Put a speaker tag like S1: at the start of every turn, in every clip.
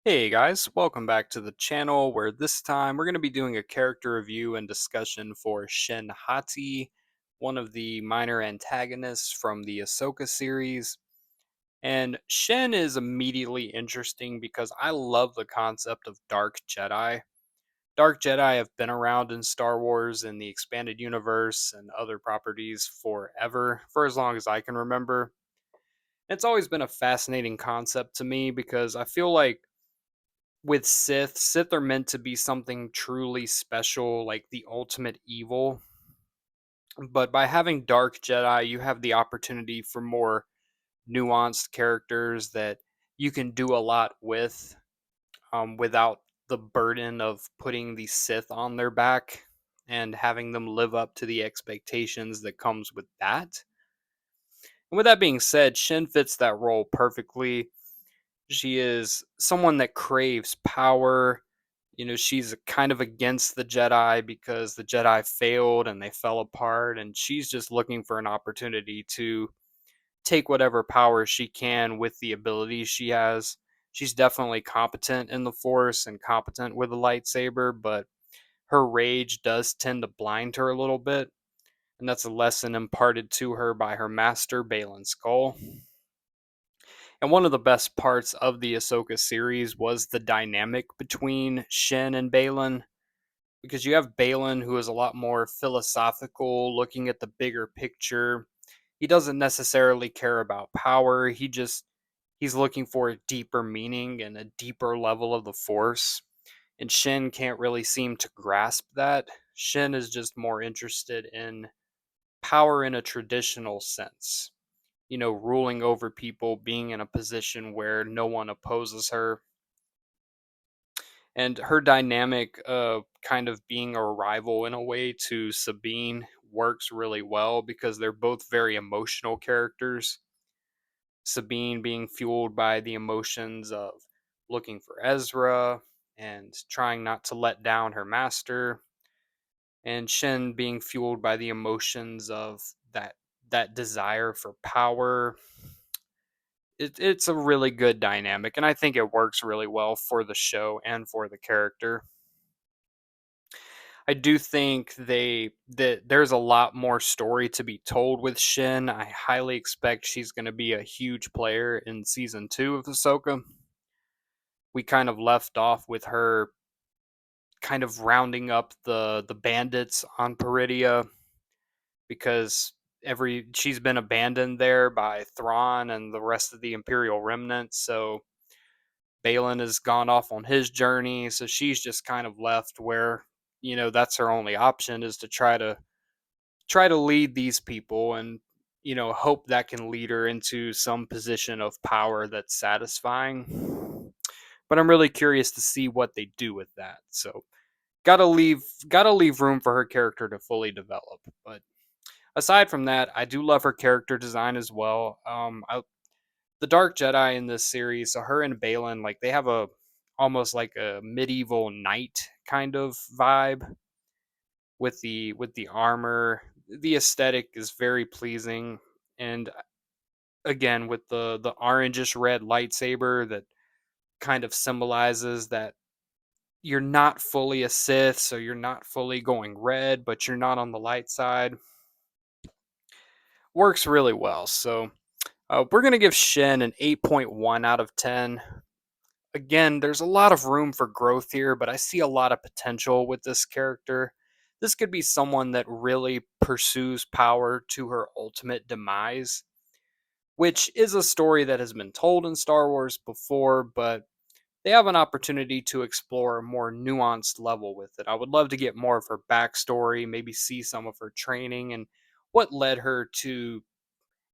S1: Hey guys, welcome back to the channel where this time we're going to be doing a character review and discussion for Shin Hati, one of the minor antagonists from the Ahsoka series. And Shin is immediately interesting because I love the concept of Dark Jedi. Dark Jedi have been around in Star Wars and the expanded universe and other properties forever, for as long as I can remember. It's always been a fascinating concept to me because I feel like with Sith are meant to be something truly special, like the ultimate evil. But by having Dark Jedi, you have the opportunity for more nuanced characters that you can do a lot with without the burden of putting the Sith on their back and having them live up to the expectations that comes with that. And with that being said, Shin fits that role perfectly. She is someone that craves power. She's kind of against the Jedi because the Jedi failed and they fell apart, and she's just looking for an opportunity to take whatever power she can with the abilities she has. She's definitely competent in the Force and competent with a lightsaber, but her rage does tend to blind her a little bit, and that's a lesson imparted to her by her master, Baylan Skull. And one of the best parts of the Ahsoka series was the dynamic between Shin and Baylan, because you have Baylan, who is a lot more philosophical, looking at the bigger picture. He doesn't necessarily care about power. He's looking for a deeper meaning and a deeper level of the Force. And Shin can't really seem to grasp that. Shin is just more interested in power in a traditional sense. Ruling over people, being in a position where no one opposes her, and her dynamic kind of being a rival in a way to Sabine works really well because they're both very emotional characters. Sabine being fueled by the emotions of looking for Ezra and trying not to let down her master, and Shin being fueled by the emotions of that desire for power. It's a really good dynamic, and I think it works really well for the show and for the character. I do think that there's a lot more story to be told with Shin. I highly expect she's going to be a huge player in season 2 of Ahsoka. We kind of left off with her kind of rounding up the bandits on Peridia because every she's been abandoned there by Thrawn and the rest of the Imperial remnant. So Baylan has gone off on his journey, so she's just kind of left where that's her only option, is to try to lead these people and hope that can lead her into some position of power that's satisfying. But I'm really curious to see what they do with that. So gotta leave room for her character to fully develop. But aside from that, I do love her character design as well. The Dark Jedi in this series, so her and Baylan, like they have a almost like a medieval knight kind of vibe with the armor. The aesthetic is very pleasing, and again with the orangish red lightsaber that kind of symbolizes that you're not fully a Sith, so you're not fully going red, but you're not on the light side. Works really well. So we're gonna give Shin an 8.1 out of 10. Again, there's a lot of room for growth here, but I see a lot of potential with this character. This could be someone that really pursues power to her ultimate demise, which is a story that has been told in Star Wars before, but they have an opportunity to explore a more nuanced level with it. I would love to get more of her backstory, maybe see some of her training and what led her to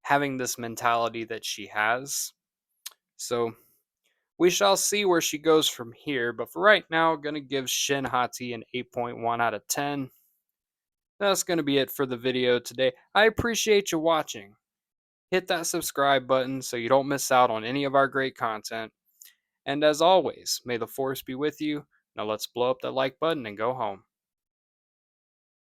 S1: having this mentality that she has. So we shall see where she goes from here, but for right now, I'm going to give Shin Hati an 8.1 out of 10. That's going to be it for the video today. I appreciate you watching. Hit that subscribe button so you don't miss out on any of our great content. And as always, may the force be with you. Now let's blow up that like button and go home.